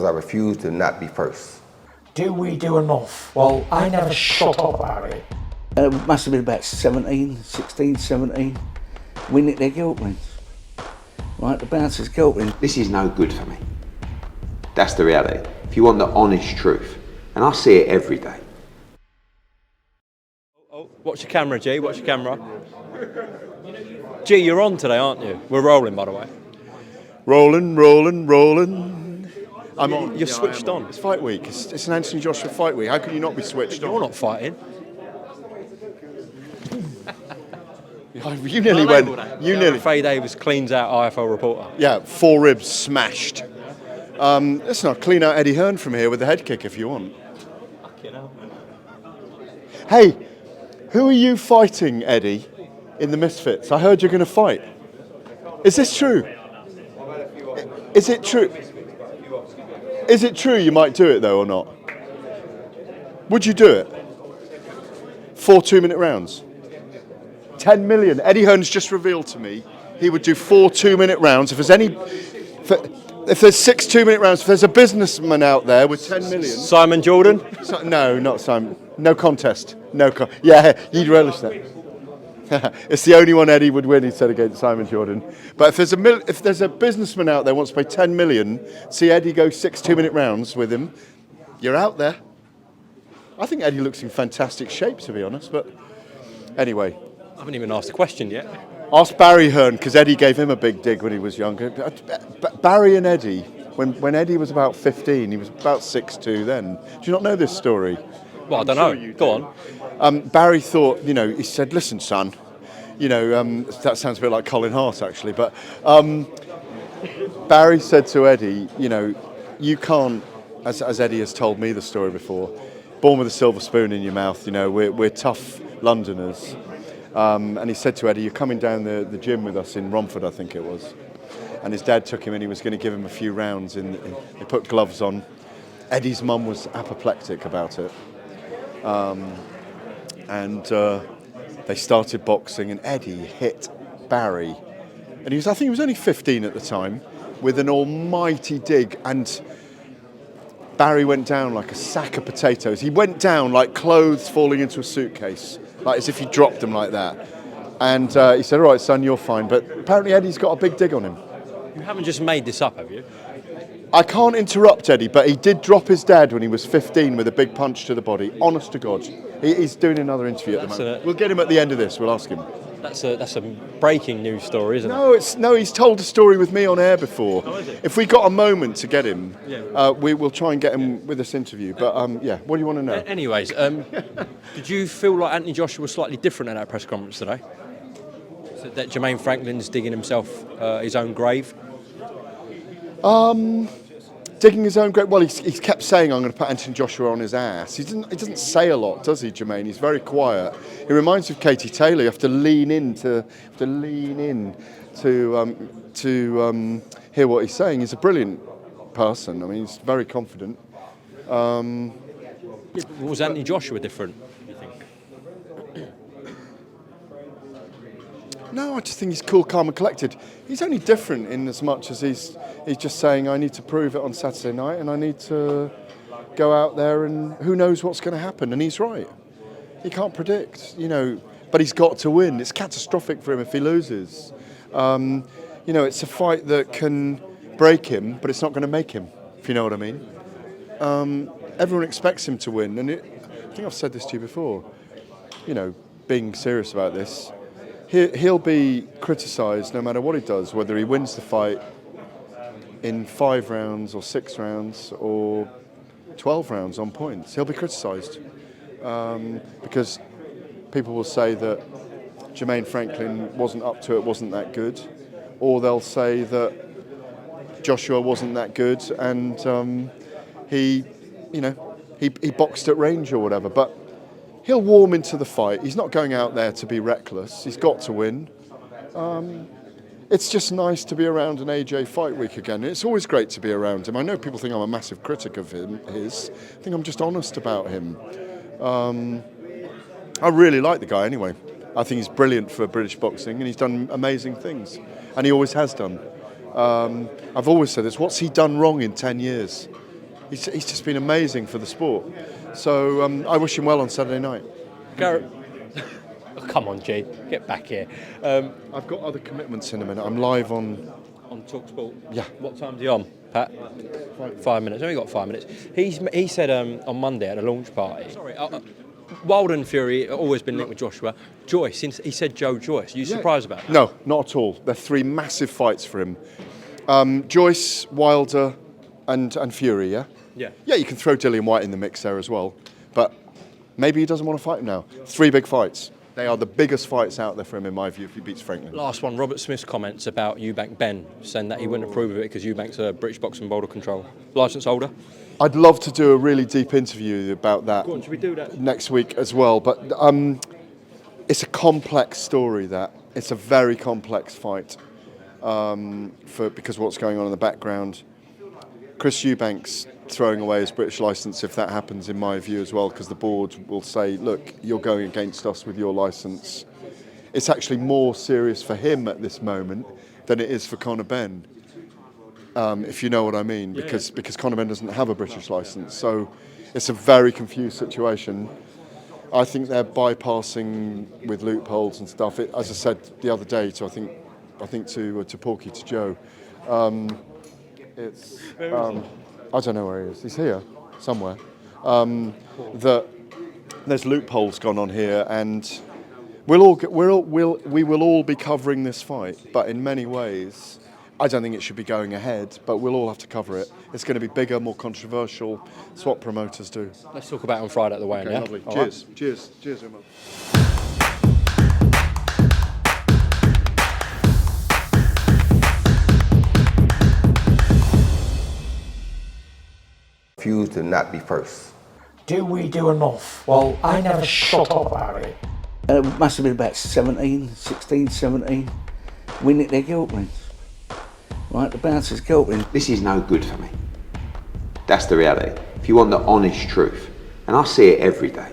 I refuse to not be first. Do we do enough? Well, I never shut up about it. It must have been about 17. We nicked their guilt rings. Right, the bouncer's guilt ring. This is no good for me. That's the reality. If you want the honest truth, and I see it every day. Oh, watch your camera, G, watch your camera. G, you're on today, aren't you? We're rolling, by the way. Rolling. I'm on. You're switched on. It's fight week. It's an Anthony Joshua fight week. How can you not be switched on? You're not fighting. You nearly went. Gareth A Davies cleans out IFL reporter. Yeah, 4 ribs smashed. Listen, I'll clean out Eddie Hearn from here with the head kick if you want. Hey, who are you fighting, Eddie, in the Misfits? I heard you're going to fight. Is this true? Is it true? Is it true you might do it though or not? Would you do it? 4 2-minute rounds. 10 million. Eddie Hearn's just revealed to me he would do 4 2-minute rounds. If there's 6 2-minute rounds, if there's a businessman out there with 10 million. Simon Jordan? No, not Simon. No contest. Yeah, you'd relish that. It's the only one Eddie would win, he said, against Simon Jordan. But if there's a businessman out there who wants to pay 10 million, see Eddie go 6 2-minute rounds with him, you're out there. I think Eddie looks in fantastic shape, to be honest. But anyway. I haven't even asked a question yet. Ask Barry Hearn, because Eddie gave him a big dig when he was younger. Barry and Eddie, when Eddie was about 15, he was about 6'2" then. Do you not know this story? Well, I don't know. Go on. Barry thought, he said, listen, son, that sounds a bit like Colin Hart, actually, but Barry said to Eddie, you can't, as Eddie has told me the story before, born with a silver spoon in your mouth, we're tough Londoners. And he said to Eddie, you're coming down the gym with us in Romford, I think it was. And his dad took him and he was going to give him a few rounds. They put gloves on. Eddie's mum was apoplectic about it. And they started boxing and Eddie hit Barry. And I think he was only 15 at the time, with an almighty dig. And Barry went down like a sack of potatoes. He went down like clothes falling into a suitcase, like as if he dropped them like that. And he said, all right, son, you're fine. But apparently Eddie's got a big dig on him. You haven't just made this up, have you? I can't interrupt Eddie, but he did drop his dad when he was 15 with a big punch to the body. Honest to God. He's doing another interview at the moment. We'll get him at the end of this. We'll ask him. That's a breaking news story, isn't it? No, he's told a story with me on air before. Oh, is it? If we got a moment to get him, we'll try and get him with this interview. But what do you want to know? Anyways, did you feel like Anthony Joshua was slightly different at that press conference today? So that Jermaine Franklin's digging himself his own grave? Digging his own grave. Well, he's kept saying, I'm going to put Anthony Joshua on his ass. He doesn't say a lot, does he, Jermaine? He's very quiet. He reminds me of Katie Taylor. You have to lean in to hear what he's saying. He's a brilliant person. I mean, he's very confident. Was Anthony Joshua different, do you think? No, I just think he's cool, calm and collected. He's only different in as much as he's just saying, I need to prove it on Saturday night and I need to go out there and who knows what's going to happen. And he's right. He can't predict, but he's got to win. It's catastrophic for him if he loses. It's a fight that can break him, but it's not going to make him, if you know what I mean. Everyone expects him to win. And I think I've said this to you before, being serious about this, he'll be criticised no matter what he does, whether he wins the fight in 5 rounds or 6 rounds or 12 rounds on points. He'll be criticised because people will say that Jermaine Franklin wasn't up to it, wasn't that good, or they'll say that Joshua wasn't that good and he boxed at range or whatever. But he'll warm into the fight. He's not going out there to be reckless. He's got to win. It's just nice to be around an AJ fight week again. It's always great to be around him. I know people think I'm a massive critic of his. I think I'm just honest about him. I really like the guy anyway. I think he's brilliant for British boxing and he's done amazing things. And he always has done. I've always said this, what's he done wrong in 10 years? He's just been amazing for the sport. So I wish him well on Saturday night. Gareth. Oh, come on, G, get back here. I've got other commitments in a minute. I'm live on TalkSport. Yeah. What time's he on, Pat? 5 minutes. Only got 5 minutes. He said on Monday at a launch party. Sorry. Wilder and Fury always been linked with Joshua. Joyce. He said Joyce. Are you surprised about that? No, not at all. They're 3 massive fights for him. Joyce, Wilder, and Fury. Yeah. Yeah. Yeah, you can throw Dillian White in the mix there as well, but maybe he doesn't want to fight him now. 3 big fights. They are the biggest fights out there for him, in my view, if he beats Franklin. Last one, Robert Smith's comments about Eubank Ben, saying that he wouldn't approve of it because Eubank's a British boxing boulder control licence holder. I'd love to do a really deep interview about that. Go on, should we do that? Next week as well, but it's a complex story, that. It's a very complex fight because of what's going on in the background. Chris Eubank's throwing away his British licence if that happens, in my view as well, because the board will say, look, you're going against us with your licence. It's actually more serious for him at this moment than it is for Conor Benn, if you know what I mean, because Conor Benn doesn't have a British licence. So it's a very confused situation. I think they're bypassing with loopholes and stuff. As I said the other day, to to Porky, to Joe, I don't know where he is. He's here somewhere. That there's loopholes gone on here, and we will all be covering this fight. But in many ways, I don't think it should be going ahead. But we'll all have to cover it. It's going to be bigger, more controversial. It's what promoters do. Let's talk about it on Friday at the weigh-in. Okay, Yeah? lovely. All Cheers. right. Cheers. Cheers, Umar. Refuse to not be first. Do we do enough? Well, I never shut up about it. It must have been about 16, 17. We nicked their guilt rings. Right, the bouncer's guilt rings. This is no good for me. That's the reality. If you want the honest truth, and I see it every day,